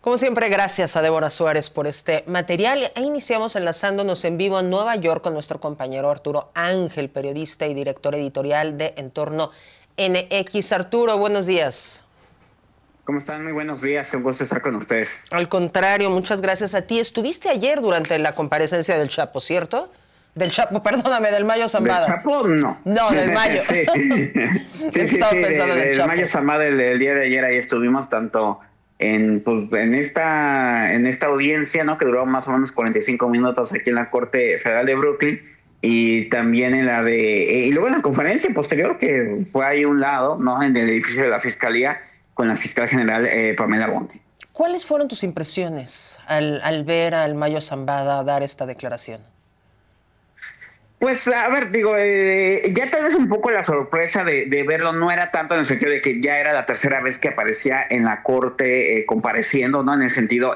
Como siempre, gracias a Débora Suárez por este material. E iniciamos enlazándonos en vivo a Nueva York con nuestro compañero Arturo Ángel, periodista y director editorial de Entorno NX. Arturo, buenos días. ¿Cómo están? Muy buenos días. Un gusto estar con ustedes. Al contrario, muchas gracias a ti. Estuviste ayer durante la comparecencia del Chapo, ¿cierto? Del Chapo, perdóname, del Mayo Zambada. ¿Del Chapo? No. No, del Mayo. Sí, del Mayo Zambada el día de ayer ahí estuvimos tanto en esta audiencia, ¿no? Que duró más o menos 45 minutos aquí en la Corte Federal de Brooklyn, y también en la y luego en la conferencia posterior que fue ahí a un lado, ¿no? En el edificio de la Fiscalía con la fiscal general Pamela Bondi. ¿Cuáles fueron tus impresiones al ver al Mayo Zambada dar esta declaración? Pues, a ver, digo, ya tal vez un poco la sorpresa de verlo no era tanto en el sentido de que ya era la tercera vez que aparecía en la corte compareciendo, ¿no? En el sentido,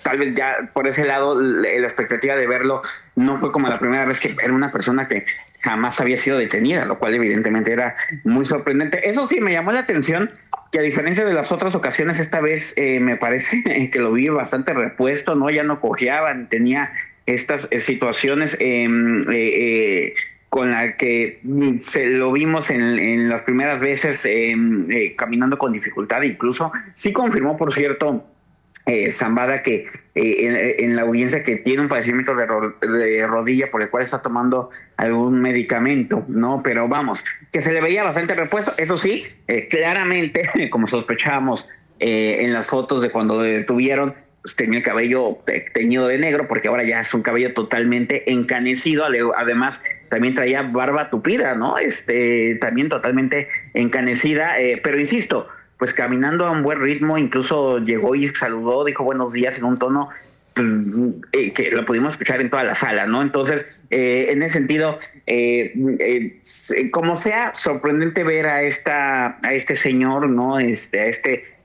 tal vez ya por ese lado, la expectativa de verlo no fue como la primera vez que era una persona que jamás había sido detenida, lo cual evidentemente era muy sorprendente. Eso sí, me llamó la atención que a diferencia de las otras ocasiones, esta vez me parece que lo vi bastante repuesto, ¿no? Ya no cojeaba ni tenía estas situaciones con la que lo vimos en las primeras veces caminando con dificultad. Incluso sí confirmó, por cierto, Zambada que en la audiencia que tiene un padecimiento de rodilla por el cual está tomando algún medicamento, ¿no? Pero vamos, que se le veía bastante repuesto. Eso sí, claramente, como sospechábamos en las fotos de cuando lo detuvieron, pues tenía el cabello teñido de negro, porque ahora ya es un cabello totalmente encanecido. Además, también traía barba tupida, ¿no? También totalmente encanecida, pero insisto, pues caminando a un buen ritmo, incluso llegó y saludó, dijo buenos días en un tono que lo pudimos escuchar en toda la sala, ¿no? Entonces, en ese sentido, como sea, sorprendente ver a este señor, ¿no? A este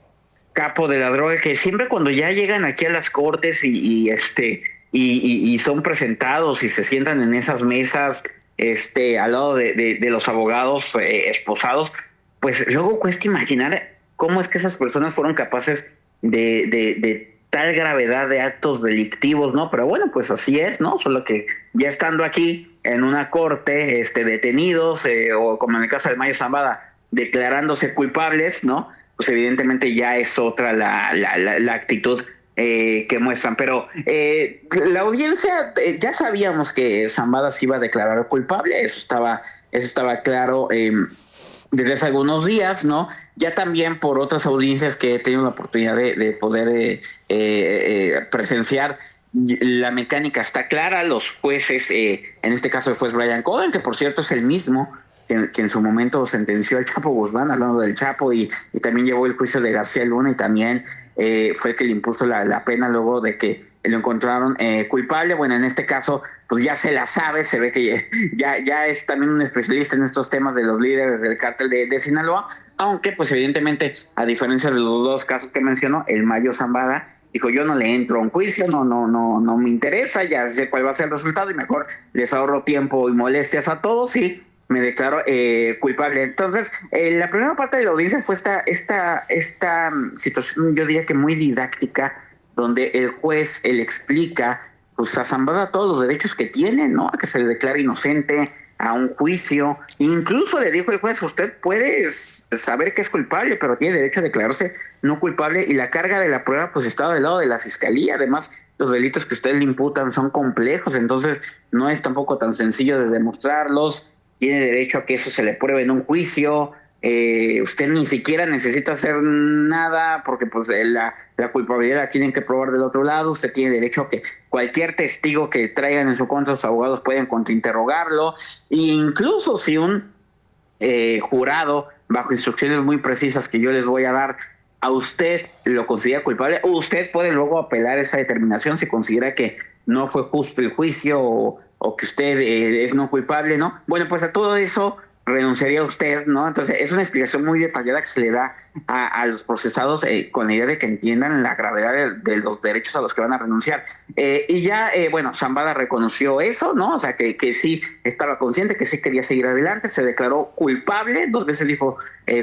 capo de la droga, que siempre cuando ya llegan aquí a las cortes y son presentados y se sientan en esas mesas al lado de los abogados esposados, pues luego cuesta imaginar cómo es que esas personas fueron capaces de tal gravedad de actos delictivos, ¿no? Pero bueno, pues así es, ¿no? Solo que ya estando aquí en una corte, detenidos, o como en el caso del Mayo Zambada, declarándose culpables, ¿no? Pues evidentemente ya es otra la actitud que muestran. Pero la audiencia, ya sabíamos que Zambada se iba a declarar culpable, eso estaba claro desde hace algunos días, ¿no? Ya también por otras audiencias que he tenido la oportunidad de poder presenciar, la mecánica está clara. Los jueces, en este caso el juez Brian Cohen, que por cierto es el mismo que en su momento sentenció al Chapo Guzmán, hablando del Chapo, y también llevó el juicio de García Luna, y también fue el que le impuso la pena luego de que lo encontraron culpable. Bueno, en este caso, pues ya se la sabe, se ve que ya es también un especialista en estos temas de los líderes del cártel de Sinaloa, aunque pues evidentemente, a diferencia de los dos casos que mencionó, el Mayo Zambada dijo, yo no le entro a un juicio, no me interesa, ya sé cuál va a ser el resultado y mejor les ahorro tiempo y molestias a todos y me declaro culpable. Entonces, la primera parte de la audiencia fue esta situación, yo diría que muy didáctica, donde el juez le explica pues a Zambada todos los derechos que tiene, ¿no? A que se le declare inocente, a un juicio. Incluso le dijo el juez, usted puede saber que es culpable, pero tiene derecho a declararse no culpable, y la carga de la prueba pues está del lado de la fiscalía. Además, los delitos que ustedes le imputan son complejos, entonces no es tampoco tan sencillo de demostrarlos. Tiene derecho a que eso se le pruebe en un juicio. Usted ni siquiera necesita hacer nada porque pues la culpabilidad la tienen que probar del otro lado. Usted tiene derecho a que cualquier testigo que traigan en su contra, los abogados pueden contrainterrogarlo. E incluso si un jurado, bajo instrucciones muy precisas que yo les voy a dar, a usted lo considera culpable, usted puede luego apelar esa determinación si considera que no fue justo el juicio o que usted es no culpable, ¿no? Bueno, pues a todo eso renunciaría usted, ¿no? Entonces, es una explicación muy detallada que se le da a los procesados con la idea de que entiendan la gravedad de los derechos a los que van a renunciar. Y ya, bueno, Zambada reconoció eso, ¿no? O sea, que sí estaba consciente, que sí quería seguir adelante, se declaró culpable, 2 veces dijo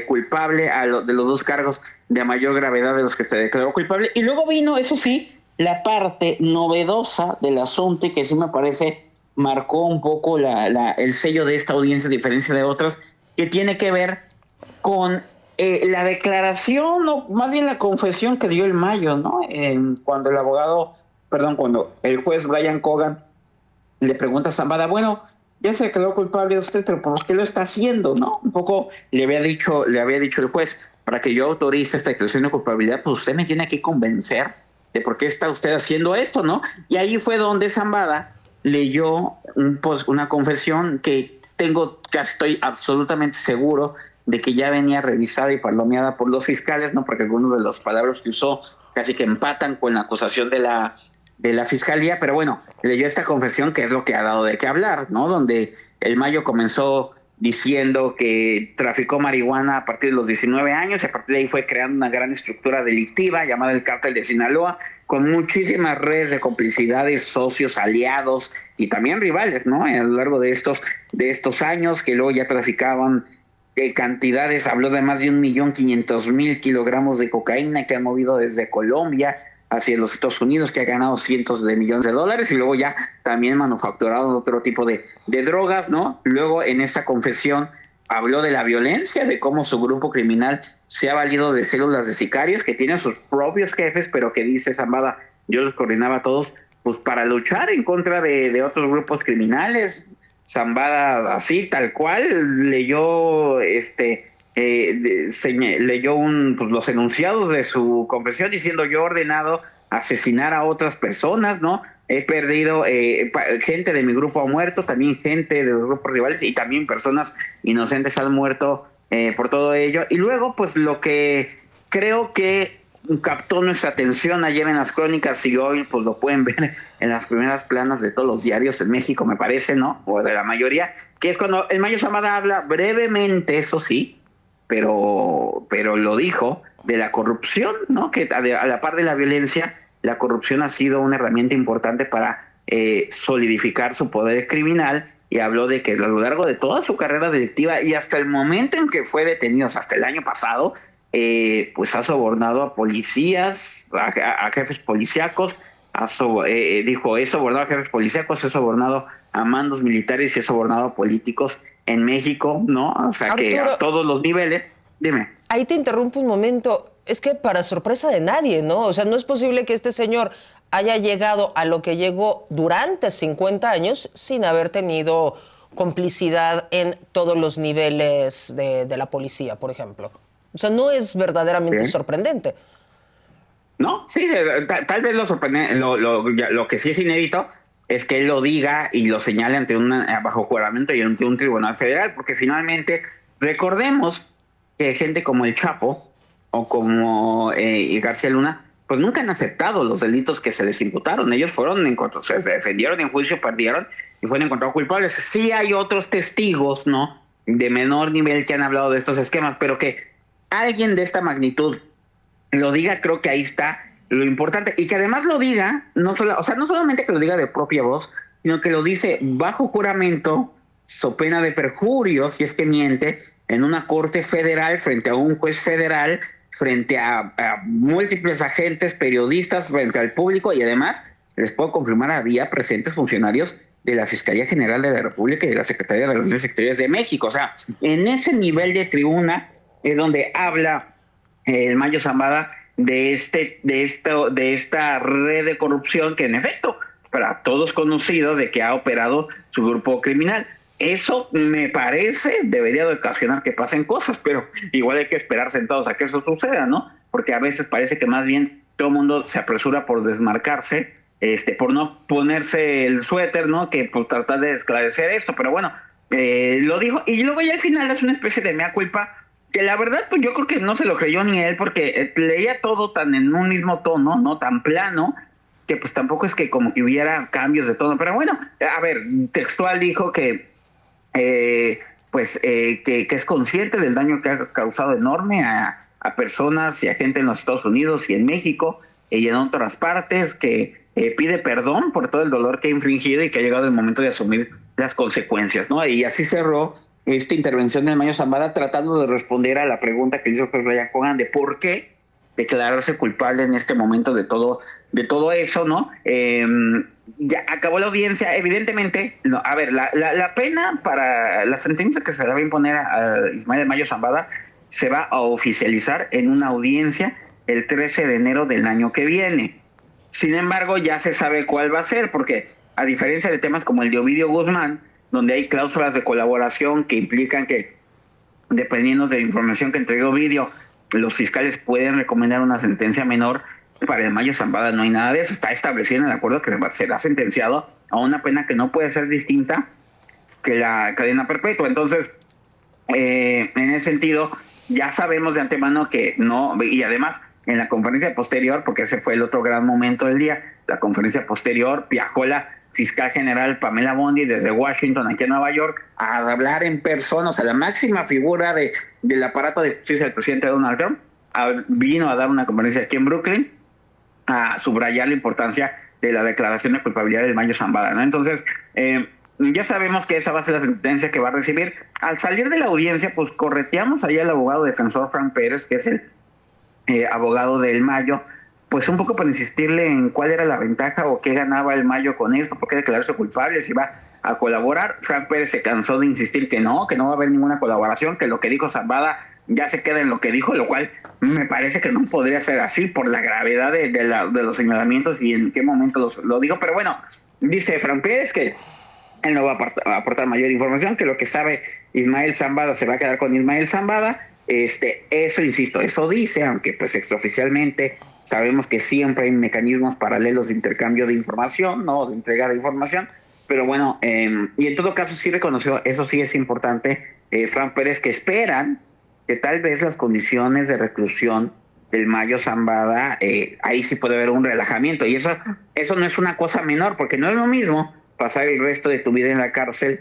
culpable de los 2 cargos de mayor gravedad de los que se declaró culpable. Y luego vino, eso sí, la parte novedosa del asunto y que sí me parece marcó un poco el sello de esta audiencia, a diferencia de otras, que tiene que ver con la declaración, o más bien la confesión que dio el Mayo, ¿no? Cuando cuando el juez Brian Cogan le pregunta a Zambada, bueno, ya se declaró culpable de usted, pero ¿por qué lo está haciendo, no? Un poco le había dicho el juez, para que yo autorice esta declaración de culpabilidad, pues usted me tiene que convencer de por qué está usted haciendo esto, ¿no? Y ahí fue donde Zambada leyó una confesión que casi estoy absolutamente seguro de que ya venía revisada y palomeada por los fiscales, ¿no? Porque algunos de los palabras que usó casi que empatan con la acusación de la fiscalía, pero bueno, leyó esta confesión que es lo que ha dado de qué hablar, ¿no? Donde el Mayo comenzó diciendo que traficó marihuana a partir de los 19 años y a partir de ahí fue creando una gran estructura delictiva llamada el Cártel de Sinaloa, con muchísimas redes de complicidades, socios, aliados y también rivales, ¿no? A lo largo de estos años, que luego ya traficaban cantidades, habló de más de 1.500.000 kilogramos de cocaína que han movido desde Colombia hacia los Estados Unidos, que ha ganado cientos de millones de dólares, y luego ya también manufacturado otro tipo de drogas, ¿no? Luego en esa confesión habló de la violencia, de cómo su grupo criminal se ha valido de células de sicarios, que tienen sus propios jefes, pero que dice Zambada, yo los coordinaba a todos, pues para luchar en contra de otros grupos criminales. Zambada así, tal cual, leyó los enunciados de su confesión diciendo yo he ordenado asesinar a otras personas, ¿no? He perdido gente de mi grupo ha muerto, también gente de los grupos rivales y también personas inocentes han muerto por todo ello. Y luego, pues lo que creo que captó nuestra atención ayer en las crónicas y hoy pues lo pueden ver en las primeras planas de todos los diarios en México, me parece, ¿no? O de la mayoría, que es cuando el Mayo Zambada habla brevemente, eso sí, pero lo dijo, de la corrupción, ¿no? Que a la par de la violencia, la corrupción ha sido una herramienta importante para solidificar su poder criminal, y habló de que a lo largo de toda su carrera delictiva y hasta el momento en que fue detenido, hasta el año pasado, pues ha sobornado a policías, a jefes policíacos, dijo, he sobornado a jefes policíacos, he sobornado a mandos militares y he sobornado a políticos en México, ¿no? O sea, Arturo, que a todos los niveles. Dime. Ahí te interrumpo un momento. Es que para sorpresa de nadie, ¿no? O sea, no es posible que este señor haya llegado a lo que llegó durante 50 años sin haber tenido complicidad en todos los niveles de la policía, por ejemplo. O sea, no es verdaderamente sorprendente. No, sí, tal vez lo sorprendente, lo que sí es inédito es que él lo diga y lo señale ante bajo juramento y ante un tribunal federal, porque finalmente recordemos que gente como el Chapo o como García Luna, pues nunca han aceptado los delitos que se les imputaron. Ellos fueron encontrados, se defendieron en juicio, perdieron y fueron encontrados culpables. Sí hay otros testigos, ¿no?, de menor nivel que han hablado de estos esquemas, pero que alguien de esta magnitud lo diga, creo que ahí está lo importante. Y que además lo diga, no solamente que lo diga de propia voz, sino que lo dice bajo juramento, so pena de perjurio, si es que miente, en una corte federal, frente a un juez federal, frente a múltiples agentes, periodistas, frente al público, y además, les puedo confirmar, había presentes funcionarios de la Fiscalía General de la República y de la Secretaría de Relaciones Exteriores de México. O sea, en ese nivel de tribuna es donde habla el Mayo Zambada de esta red de corrupción que en efecto para todos conocido de que ha operado su grupo criminal. Eso me parece debería de ocasionar que pasen cosas, pero igual hay que esperar sentados a que eso suceda, ¿no? Porque a veces parece que más bien todo el mundo se apresura por desmarcarse, por no ponerse el suéter, ¿no? Que por tratar de esclarecer esto, pero bueno, lo dijo y luego ya al final es una especie de mea culpa que la verdad pues yo creo que no se lo creyó ni él, porque leía todo tan en un mismo tono, no tan plano, que pues tampoco es que como que hubiera cambios de tono. Pero bueno, a ver, textual dijo que pues que es consciente del daño que ha causado enorme a personas y a gente en los Estados Unidos y en México y en otras partes, que pide perdón por todo el dolor que ha infringido y que ha llegado el momento de asumir las consecuencias, ¿no? Y así cerró esta intervención de Mayo Zambada, tratando de responder a la pregunta que hizo Brian Cogan de por qué declararse culpable en este momento de todo eso, ¿no? Ya acabó la audiencia, evidentemente. No, a ver, la pena para la sentencia que se le va a imponer a Ismael Mayo Zambada se va a oficializar en una audiencia el 13 de enero del año que viene. Sin embargo, ya se sabe cuál va a ser, porque a diferencia de temas como el de Ovidio Guzmán, donde hay cláusulas de colaboración que implican que, dependiendo de la información que entregó Ovidio, los fiscales pueden recomendar una sentencia menor, para el Mayo Zambada no hay nada de eso. Está establecido en el acuerdo que será sentenciado a una pena que no puede ser distinta que la cadena perpetua. Entonces, en ese sentido, ya sabemos de antemano que no, y además en la conferencia posterior, porque ese fue el otro gran momento del día, la conferencia posterior, viajó la fiscal general Pamela Bondi desde Washington aquí a Nueva York a hablar en persona, o sea, la máxima figura del aparato de justicia del presidente Donald Trump, vino a dar una conferencia aquí en Brooklyn a subrayar la importancia de la declaración de culpabilidad del Mayo Zambada, ¿no? Entonces, ya sabemos que esa va a ser la sentencia que va a recibir. Al salir de la audiencia, pues correteamos ahí al abogado defensor Frank Pérez, que es el abogado del Mayo, pues un poco para insistirle en cuál era la ventaja o qué ganaba el Mayo con esto, por qué declararse culpable, si va a colaborar. Frank Pérez se cansó de insistir que no va a haber ninguna colaboración, que lo que dijo Zambada ya se queda en lo que dijo, lo cual me parece que no podría ser así por la gravedad de los señalamientos y en qué momento lo dijo. Pero bueno, dice Frank Pérez que él no va a aportar mayor información, que lo que sabe Ismael Zambada se va a quedar con Ismael Zambada. Eso, insisto, eso dice, aunque pues extraoficialmente sabemos que siempre hay mecanismos paralelos de intercambio de información, ¿no? De entrega de información. Pero bueno, y en todo caso sí reconoció, eso sí es importante, Frank Pérez, que esperan que tal vez las condiciones de reclusión del Mayo Zambada, ahí sí puede haber un relajamiento. Y eso no es una cosa menor, porque no es lo mismo pasar el resto de tu vida en la cárcel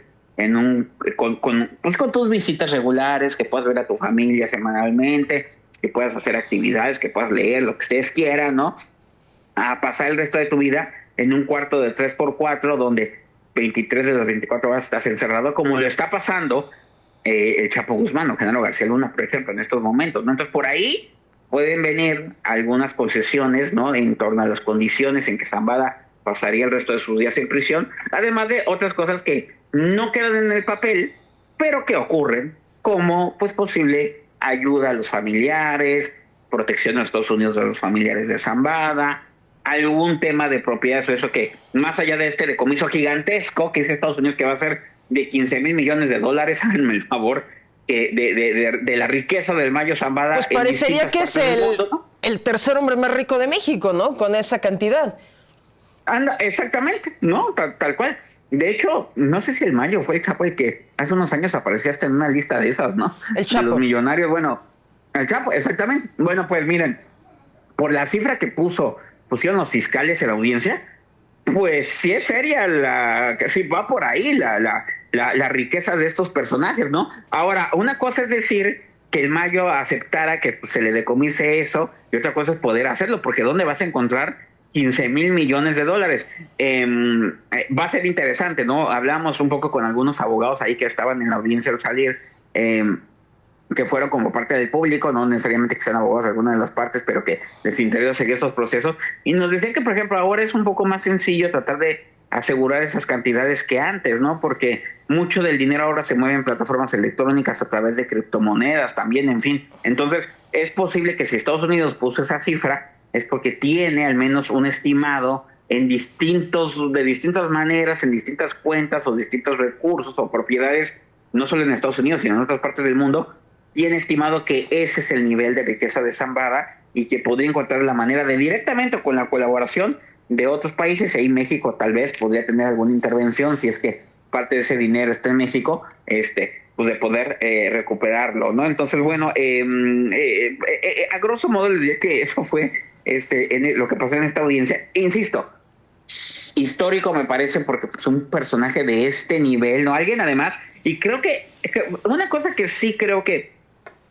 con tus visitas regulares, que puedas ver a tu familia semanalmente, que puedas hacer actividades, que puedas leer lo que ustedes quieran, ¿no? A pasar el resto de tu vida en un cuarto de 3x4 donde 23 de las 24 horas estás encerrado, como lo está pasando el Chapo Guzmán o Genaro García Luna, por ejemplo, en estos momentos, ¿no? Entonces, por ahí pueden venir algunas concesiones, ¿no? En torno a las condiciones en que Zambada pasaría el resto de sus días en prisión, además de otras cosas que no quedan en el papel, pero que ocurren, como pues posible ayuda a los familiares, protección en los Estados Unidos de los familiares de Zambada, algún tema de propiedades o eso que, más allá de este decomiso gigantesco que es Estados Unidos, que va a ser de $15,000 millones, háganme el favor, de la riqueza del Mayo Zambada. Pues parecería que es el tercer hombre más rico de México, ¿no? Con esa cantidad. Anda, exactamente, ¿no? Tal cual. De hecho, no sé si el Mayo fue el Chapo el que hace unos años aparecía hasta en una lista de esas, ¿no? El Chapo. De los millonarios, bueno, el Chapo, exactamente. Bueno, pues miren, por la cifra que pusieron los fiscales en la audiencia, pues sí es seria sí va por ahí la riqueza de estos personajes, ¿no? Ahora, una cosa es decir que el Mayo aceptara que pues, se le decomise eso, y otra cosa es poder hacerlo, porque ¿dónde vas a encontrar $15,000 millones? Va a ser interesante, ¿no? Hablamos un poco con algunos abogados ahí que estaban en la audiencia al salir, que fueron como parte del público, no necesariamente que sean abogados de alguna de las partes, pero que les interesa seguir estos procesos. Y nos decían que, por ejemplo, ahora es un poco más sencillo tratar de asegurar esas cantidades que antes, ¿no? Porque mucho del dinero ahora se mueve en plataformas electrónicas a través de criptomonedas también, en fin. Entonces, es posible que si Estados Unidos puso esa cifra, es porque tiene al menos un estimado de distintas maneras, en distintas cuentas o distintos recursos o propiedades, no solo en Estados Unidos, sino en otras partes del mundo, tiene estimado que ese es el nivel de riqueza de Zambada y que podría encontrar la manera de directamente o con la colaboración de otros países, y ahí México tal vez podría tener alguna intervención si es que parte de ese dinero está en México, pues de poder recuperarlo, ¿no? Entonces, bueno, a grosso modo les diría que eso fue lo que pasó en esta audiencia. Insisto, histórico me parece, porque pues un personaje de este nivel, ¿no? Alguien además Y creo que una cosa que sí creo que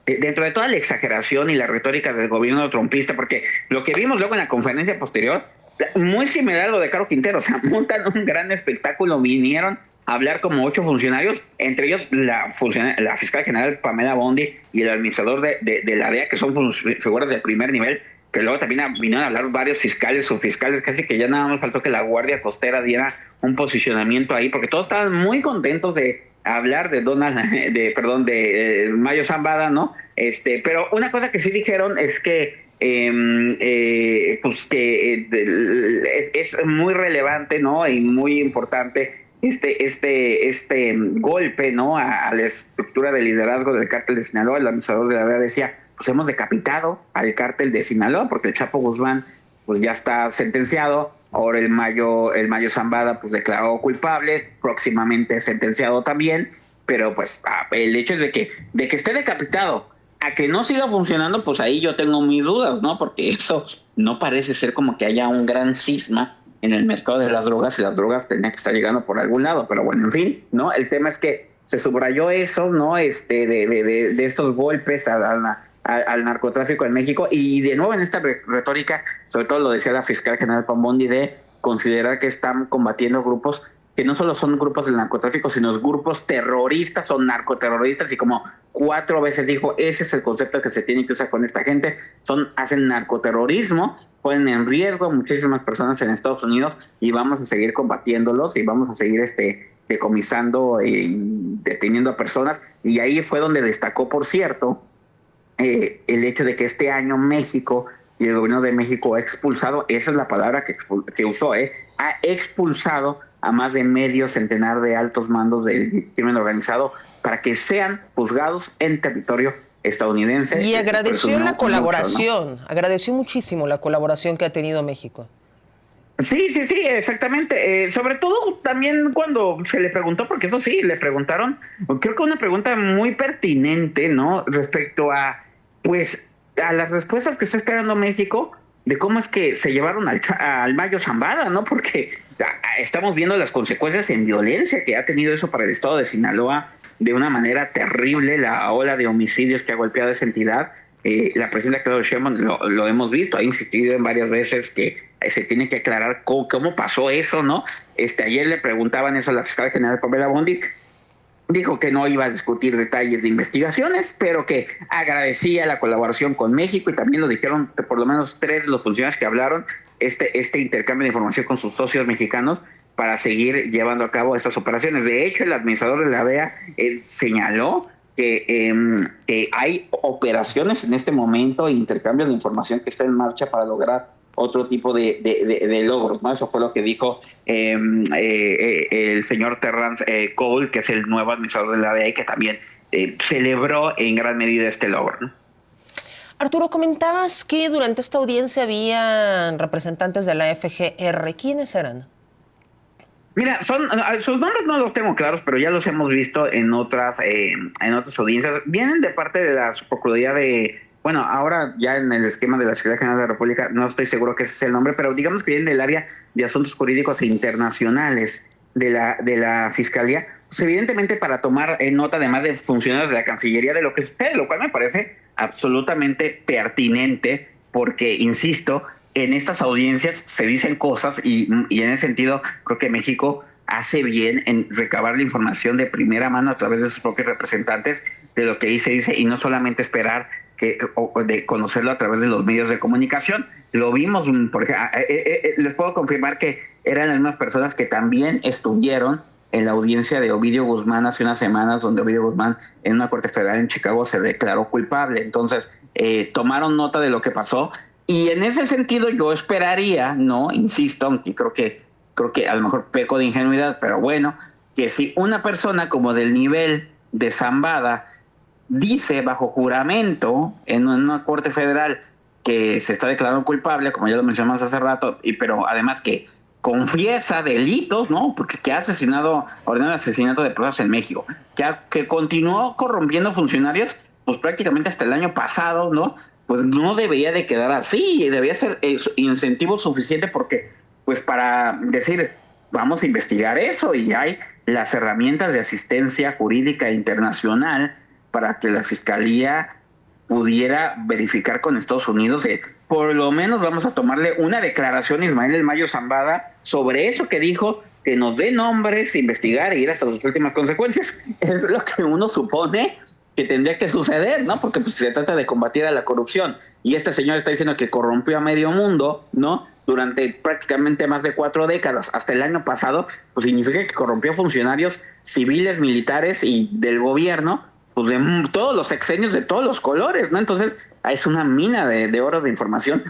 dentro de toda la exageración y la retórica del gobierno trumpista, porque lo que vimos luego en la conferencia posterior, muy similar a lo de Caro Quintero, o sea, montan un gran espectáculo, vinieron a hablar como 8 funcionarios, entre ellos la fiscal general Pamela Bondi y el administrador de la DEA, que son figuras de primer nivel, pero luego también vinieron a hablar varios fiscales, subfiscales, casi que ya nada más faltó que la Guardia Costera diera un posicionamiento ahí, porque todos estaban muy contentos de hablar de Mayo Zambada, ¿no? Pero una cosa que sí dijeron es que es muy relevante, ¿no? Y muy importante este golpe, ¿no? A la estructura de liderazgo del cártel de Sinaloa. El administrador de la DEA decía, pues hemos decapitado al cártel de Sinaloa porque el Chapo Guzmán pues ya está sentenciado. Ahora el Mayo Zambada pues declaró culpable, próximamente sentenciado también, pero pues el hecho es de que esté decapitado a que no siga funcionando, pues ahí yo tengo mis dudas, ¿no? Porque eso no parece ser como que haya un gran cisma en el mercado de las drogas, y las drogas tenían que estar llegando por algún lado, pero bueno, en fin, ¿no? El tema es que se subrayó eso, ¿no? De estos golpes al narcotráfico en México, y de nuevo en esta retórica, sobre todo lo decía la fiscal general Pambondi, de considerar que están combatiendo grupos que no solo son grupos del narcotráfico, sino grupos terroristas o narcoterroristas, y como 4 veces dijo, ese es el concepto que se tiene que usar con esta gente, hacen narcoterrorismo, ponen en riesgo a muchísimas personas en Estados Unidos, y vamos a seguir combatiéndolos, y vamos a seguir decomisando y deteniendo a personas. Y ahí fue donde destacó, por cierto, el hecho de que este año México y el gobierno de México ha expulsado, esa es la palabra que usó, ha expulsado a más de medio centenar de altos mandos del crimen organizado para que sean juzgados en territorio estadounidense. Y agradeció la colaboración, ¿no? Agradeció muchísimo la colaboración que ha tenido México. Sí, exactamente. Sobre todo también cuando se le preguntó, porque eso sí, le preguntaron, creo que una pregunta muy pertinente, ¿no? Respecto a, pues, a las respuestas que está esperando México de cómo es que se llevaron al Mayo Zambada, ¿no? Porque estamos viendo las consecuencias en violencia que ha tenido eso para el estado de Sinaloa de una manera terrible, la ola de homicidios que ha golpeado esa entidad. La presidenta Claudia Sheinbaum lo hemos visto, ha insistido en varias veces que se tiene que aclarar cómo pasó eso, ¿no? Ayer le preguntaban eso a la fiscal general Pamela Bondi. Dijo que no iba a discutir detalles de investigaciones, pero que agradecía la colaboración con México, y también lo dijeron por lo menos 3 de los funcionarios que hablaron, este intercambio de información con sus socios mexicanos para seguir llevando a cabo estas operaciones. De hecho, el administrador de la DEA señaló que hay operaciones en este momento, intercambio de información que está en marcha para lograr otro tipo de logros, ¿no? Eso fue lo que dijo el señor Terrance Cole, que es el nuevo administrador de la DEA, y que también celebró en gran medida este logro, ¿no? Arturo, comentabas que durante esta audiencia habían representantes de la FGR. ¿Quiénes eran? Mira, sus nombres no los tengo claros, pero ya los hemos visto en otras audiencias. Vienen de parte de la Procuraduría de... Bueno, ahora ya en el esquema de la Fiscalía General de la República, no estoy seguro que ese sea el nombre, pero digamos que vienen del área de asuntos jurídicos e internacionales de la Fiscalía, pues evidentemente para tomar nota, además de funcionarios de la Cancillería, de lo que sucede, lo cual me parece absolutamente pertinente, porque, insisto, en estas audiencias se dicen cosas y en ese sentido creo que México hace bien en recabar la información de primera mano a través de sus propios representantes de lo que ahí se dice, y no solamente esperar de conocerlo a través de los medios de comunicación. Lo vimos, por ejemplo, les puedo confirmar que eran las mismas personas que también estuvieron en la audiencia de Ovidio Guzmán hace unas semanas, donde Ovidio Guzmán en una corte federal en Chicago se declaró culpable. Entonces, tomaron nota de lo que pasó, y en ese sentido yo esperaría, no, insisto, aunque creo que a lo mejor peco de ingenuidad, pero bueno, que si una persona como del nivel de Zambada dice bajo juramento en una corte federal que se está declarando culpable, como ya lo mencionamos hace rato, pero además que confiesa delitos, ¿no? Porque que ha ordenado el asesinato de personas en México, que continuó corrompiendo funcionarios, pues prácticamente hasta el año pasado, ¿no? Pues no debería de quedar así, debía ser incentivo suficiente, porque, pues para decir, vamos a investigar eso, y hay las herramientas de asistencia jurídica internacional para que la Fiscalía pudiera verificar con Estados Unidos. Por lo menos vamos a tomarle una declaración a Ismael El Mayo Zambada sobre eso que dijo, que nos dé nombres, investigar e ir hasta sus últimas consecuencias. Es lo que uno supone que tendría que suceder, ¿no? Porque pues, se trata de combatir a la corrupción. Y este señor está diciendo que corrompió a medio mundo, ¿no? Durante prácticamente más de 4 décadas, hasta el año pasado, pues significa que corrompió funcionarios civiles, militares y del gobierno, pues de todos los sexenios, de todos los colores, ¿no? Entonces, es una mina de oro de información.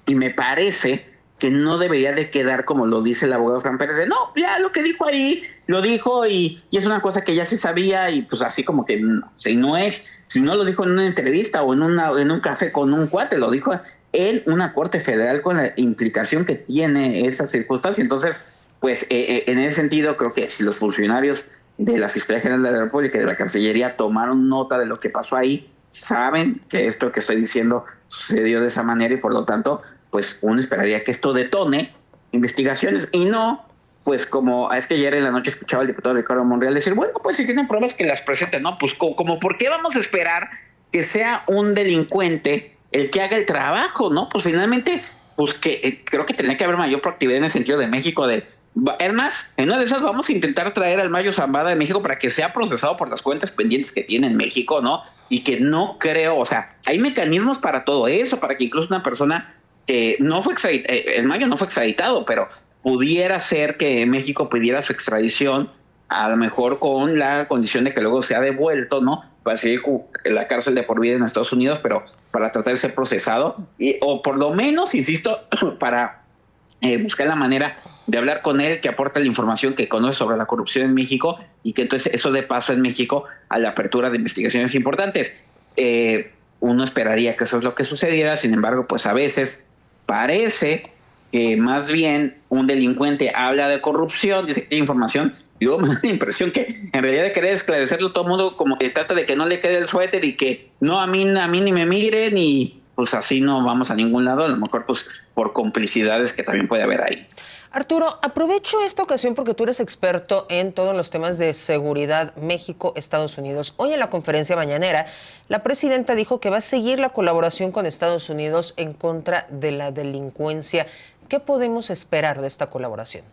Y me parece que no debería de quedar como lo dice el abogado Fran Pérez, de no, ya lo que dijo ahí, lo dijo y es una cosa que ya se sabía, y pues así como que no, si no lo dijo en una entrevista o en un café con un cuate, lo dijo en una corte federal con la implicación que tiene esa circunstancia. Entonces, pues en ese sentido creo que si los funcionarios de la Fiscalía General de la República y de la Cancillería tomaron nota de lo que pasó ahí, saben que esto que estoy diciendo sucedió de esa manera, y por lo tanto pues uno esperaría que esto detone investigaciones, y no, pues como es que ayer en la noche escuchaba al diputado Ricardo Monreal decir, bueno, pues si tienen pruebas que las presenten, ¿no? Pues como ¿por qué vamos a esperar que sea un delincuente el que haga el trabajo, ¿no? Pues finalmente, pues que creo que tendría que haber mayor proactividad en el sentido de México es más, en una de esas vamos a intentar traer al Mayo Zambada de México para que sea procesado por las cuentas pendientes que tiene en México, ¿no? Y que no creo, o sea, hay mecanismos para todo eso, para que incluso una persona que no fue el Mayo no fue extraditado, pero pudiera ser que México pidiera su extradición, a lo mejor con la condición de que luego sea devuelto, ¿no? Para seguir en la cárcel de por vida en Estados Unidos, pero para tratar de ser procesado, o por lo menos, insisto, para buscar la manera de hablar con él, que aporte la información que conoce sobre la corrupción en México, y que entonces eso dé paso en México a la apertura de investigaciones importantes. Uno esperaría que eso es lo que sucediera, sin embargo, pues a veces parece que más bien un delincuente habla de corrupción, dice que tiene información, y luego me da la impresión que en realidad de querer esclarecerlo todo el mundo como que trata de que no le quede el suéter y que no, a mí ni me miren, y pues así no vamos a ningún lado, a lo mejor pues por complicidades que también puede haber ahí. Arturo, aprovecho esta ocasión porque tú eres experto en todos los temas de seguridad México-Estados Unidos. Hoy en la conferencia mañanera, la presidenta dijo que va a seguir la colaboración con Estados Unidos en contra de la delincuencia. ¿Qué podemos esperar de esta colaboración?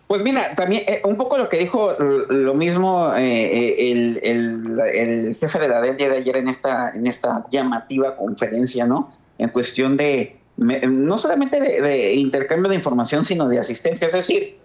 Pues mira, también un poco lo que dijo lo mismo el jefe de la DEA de ayer en esta llamativa conferencia, ¿no? En cuestión de no solamente de intercambio de información, sino de asistencia. Es decir,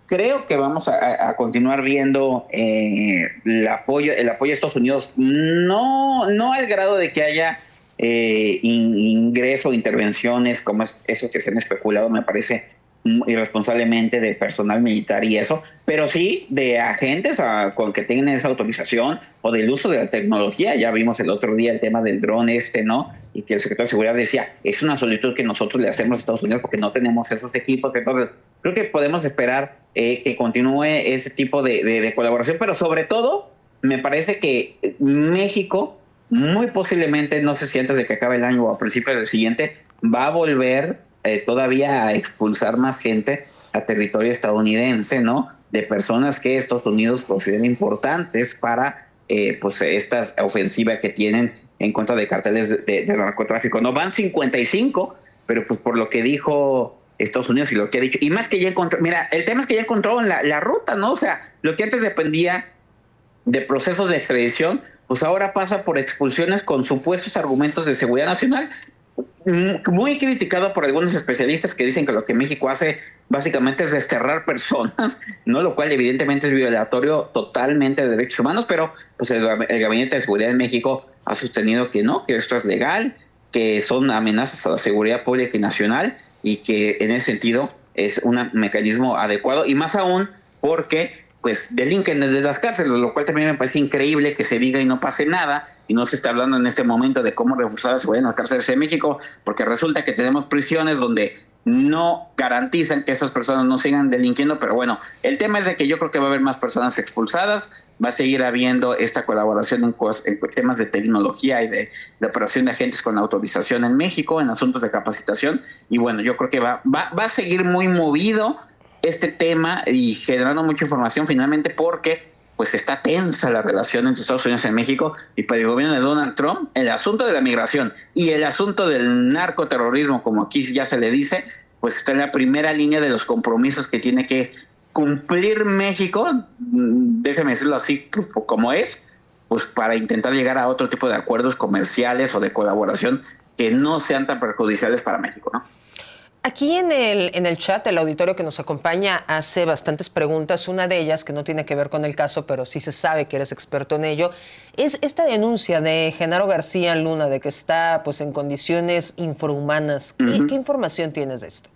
creo que vamos a continuar viendo el apoyo de Estados Unidos, no al grado de que haya ingreso, intervenciones como esos que se han especulado, me parece irresponsablemente, de personal militar y eso, pero sí de agentes con que tengan esa autorización, o del uso de la tecnología. Ya vimos el otro día el tema del dron ¿no? Y que el secretario de Seguridad decía, es una solicitud que nosotros le hacemos a Estados Unidos porque no tenemos esos equipos. Entonces, creo que podemos esperar que continúe ese tipo de colaboración, pero sobre todo, me parece que México, muy posiblemente, no sé si antes de que acabe el año o a principios del siguiente, va a volver todavía a expulsar más gente a territorio estadounidense, ¿no? De personas que Estados Unidos considera importantes para pues esta ofensiva que tienen en contra de carteles de narcotráfico. No van 55, pero pues por lo que dijo Estados Unidos y lo que ha dicho, y más que ya encontró, mira, el tema es que ya encontró la ruta, ¿no? O sea, lo que antes dependía de procesos de extradición, pues ahora pasa por expulsiones con supuestos argumentos de seguridad nacional, muy criticado por algunos especialistas que dicen que lo que México hace básicamente es desterrar personas, ¿no? Lo cual evidentemente es violatorio totalmente de derechos humanos, pero pues el Gabinete de Seguridad de México ha sostenido que no, que esto es legal, que son amenazas a la seguridad pública y nacional, y que en ese sentido es un mecanismo adecuado, y más aún porque pues delinquen desde las cárceles, lo cual también me parece increíble que se diga y no pase nada, y no se está hablando en este momento de cómo reforzar la seguridad en las cárceles de México, porque resulta que tenemos prisiones donde no garantizan que esas personas no sigan delinquiendo. Pero bueno, el tema es de que yo creo que va a haber más personas expulsadas, va a seguir habiendo esta colaboración en temas de tecnología y de operación de agentes con autorización en México, en asuntos de capacitación, y bueno, yo creo que va a seguir muy movido. este tema y generando mucha información finalmente porque pues está tensa la relación entre Estados Unidos y México, y para el gobierno de Donald Trump el asunto de la migración y el asunto del narcoterrorismo, como aquí ya se le dice, pues está en la primera línea de los compromisos que tiene que cumplir México, déjeme decirlo así pues, como es, pues para intentar llegar a otro tipo de acuerdos comerciales o de colaboración que no sean tan perjudiciales para México, ¿no? Aquí en el chat, el auditorio que nos acompaña hace bastantes preguntas. Una de ellas, que no tiene que ver con el caso, pero sí se sabe que eres experto en ello, es esta denuncia de Genaro García Luna de que está pues en condiciones infrahumanas. ¿Qué información tienes de esto?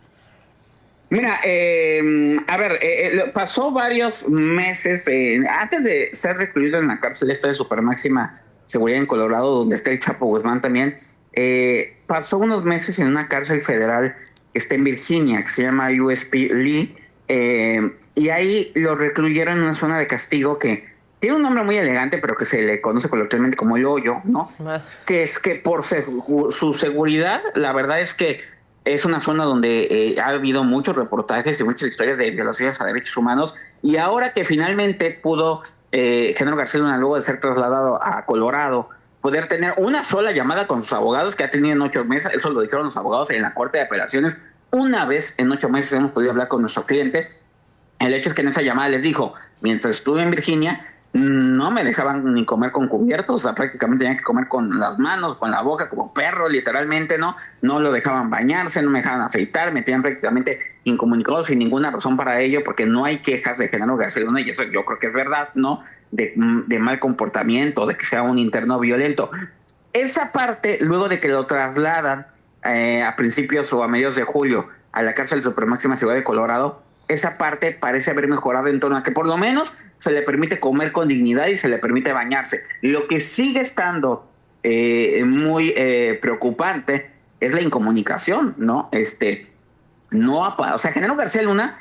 Mira, a ver, pasó varios meses antes de ser recluido en la cárcel esta de supermáxima seguridad en Colorado, donde está el Chapo Guzmán también. Pasó unos meses en una cárcel federal que está en Virginia, que se llama USP Lee, y ahí lo recluyeron en una zona de castigo que tiene un nombre muy elegante, pero que se le conoce coloquialmente como el hoyo, ¿no? Que es que por su seguridad, la verdad es que es una zona donde ha habido muchos reportajes y muchas historias de violaciones a derechos humanos, y ahora que finalmente pudo Genaro García Luna, luego de ser trasladado a Colorado, poder tener una sola llamada con sus abogados que ha tenido en 8 meses, eso lo dijeron los abogados en la Corte de Apelaciones, una vez en 8 meses hemos podido hablar con nuestro cliente. El hecho es que en esa llamada les dijo, mientras estuve en Virginia, no me dejaban ni comer con cubiertos, o sea, prácticamente tenía que comer con las manos, con la boca, como perro, literalmente, ¿no? No lo dejaban bañarse, no me dejaban afeitar, me tenían prácticamente incomunicado sin ninguna razón para ello, porque no hay quejas de Genaro García Luna, y eso yo creo que es verdad, ¿no? De mal comportamiento, de que sea un interno violento. Esa parte, luego de que lo trasladan a principios o a mediados de julio a la cárcel de supermáxima seguridad de Colorado, esa parte parece haber mejorado en torno a que por lo menos se le permite comer con dignidad y se le permite bañarse. Lo que sigue estando muy preocupante es la incomunicación, ¿no? O sea, Genaro García Luna,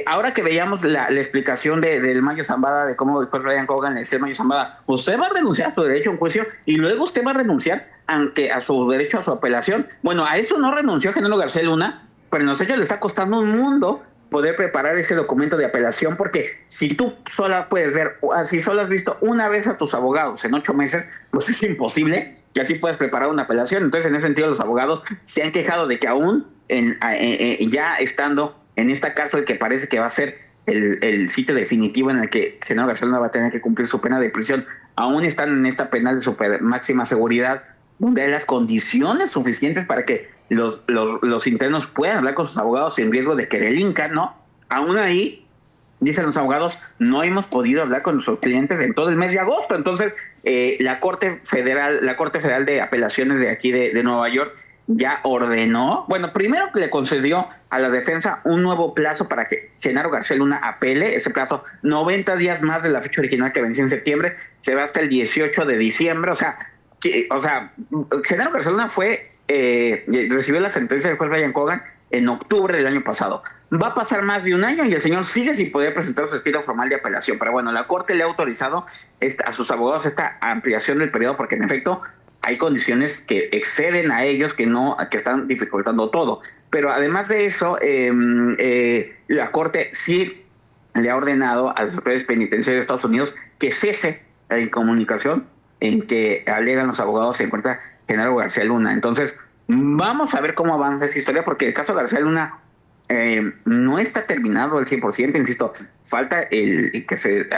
ahora que veíamos la explicación del Mayo Zambada, de cómo después Ryan Cogan le decía al Mayo Zambada, usted va a renunciar a su derecho a un juicio y luego usted va a renunciar a su derecho a su apelación. Bueno, a eso no renunció Genaro García Luna, pero en los hechos le está costando un mundo poder preparar ese documento de apelación, porque si tú sola puedes ver, si solo has visto una vez a tus abogados en 8 meses, pues es imposible que así puedas preparar una apelación. Entonces, en ese sentido, los abogados se han quejado de que aún ya estando en esta cárcel que parece que va a ser el sitio definitivo en el que Genaro García Luna va a tener que cumplir su pena de prisión, aún están en esta penal de super máxima seguridad, donde hay las condiciones suficientes para que los internos puedan hablar con sus abogados sin riesgo de que delincan, ¿no? Aún ahí, dicen los abogados, no hemos podido hablar con nuestros clientes en todo el mes de agosto. Entonces, la Corte Federal de Apelaciones de aquí de Nueva York ya ordenó, bueno, primero que le concedió a la defensa un nuevo plazo para que Genaro García Luna apele. Ese plazo, 90 días más de la fecha original que venció en septiembre, se va hasta el 18 de diciembre. O sea, Genaro García Luna recibió la sentencia del juez Ryan Cogan en octubre del año pasado. Va a pasar más de un año y el señor sigue sin poder presentar su escrito formal de apelación. Pero bueno, la Corte le ha autorizado a sus abogados esta ampliación del periodo, porque en efecto hay condiciones que exceden a ellos, que están dificultando todo. Pero además de eso, la Corte sí le ha ordenado a los superiores penitenciarios de Estados Unidos que cese la incomunicación en que alegan los abogados se encuentra Genaro García Luna. Entonces, vamos a ver cómo avanza esa historia, porque el caso de García Luna no está terminado al 100%, insisto, falta que se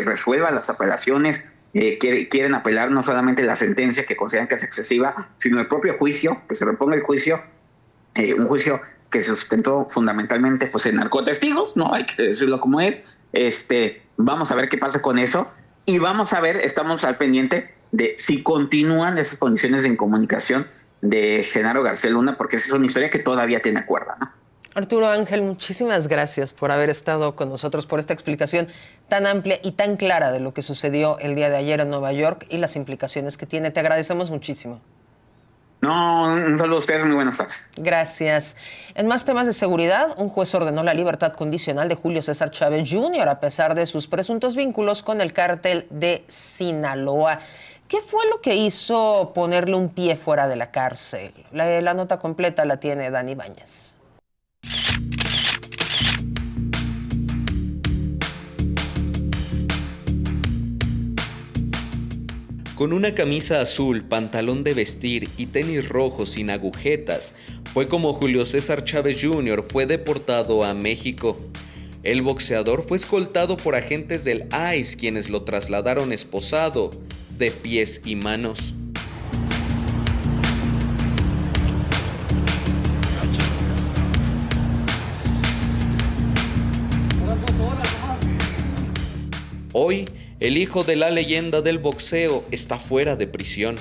resuelvan las apelaciones. Quieren apelar no solamente la sentencia, que consideran que es excesiva, sino el propio juicio, que se reponga el juicio, un juicio que se sustentó fundamentalmente pues en narcotestigos, no hay que decirlo como es. Vamos a ver qué pasa con eso, y vamos a ver, estamos al pendiente de si continúan esas condiciones de incomunicación de Genaro García Luna, porque esa es una historia que todavía tiene cuerda, ¿no? Arturo Ángel, muchísimas gracias por haber estado con nosotros, por esta explicación tan amplia y tan clara de lo que sucedió el día de ayer en Nueva York y las implicaciones que tiene. Te agradecemos muchísimo. No, un saludo a ustedes, muy buenas tardes. Gracias. En más temas de seguridad, un juez ordenó la libertad condicional de Julio César Chávez Jr. a pesar de sus presuntos vínculos con el cártel de Sinaloa. ¿Qué fue lo que hizo ponerle un pie fuera de la cárcel? La nota completa la tiene Dani Bañez. Con una camisa azul, pantalón de vestir y tenis rojos sin agujetas, fue como Julio César Chávez Jr. fue deportado a México. El boxeador fue escoltado por agentes del ICE, quienes lo trasladaron esposado, de pies y manos. Hoy, el hijo de la leyenda del boxeo está fuera de prisión.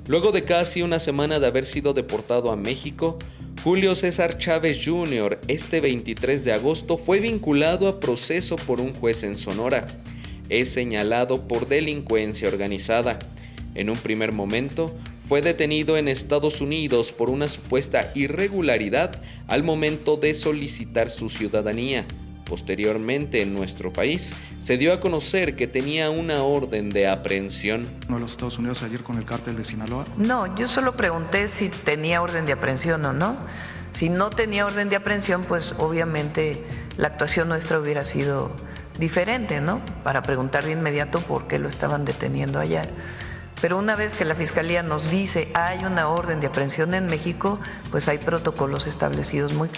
Luego de casi una semana de haber sido deportado a México, Julio César Chávez Jr. este 23 de agosto fue vinculado a proceso por un juez en Sonora. Es señalado por delincuencia organizada. En un primer momento, fue detenido en Estados Unidos por una supuesta irregularidad al momento de solicitar su ciudadanía. Posteriormente, en nuestro país, se dio a conocer que tenía una orden de aprehensión. ¿No de los Estados Unidos ayer con el cártel de Sinaloa? No, yo solo pregunté si tenía orden de aprehensión o no. Si no tenía orden de aprehensión, pues obviamente la actuación nuestra hubiera sido diferente, ¿no? Para preguntar de inmediato por qué lo estaban deteniendo allá. Pero una vez que la Fiscalía nos dice hay una orden de aprehensión en México, pues hay protocolos establecidos muy claros.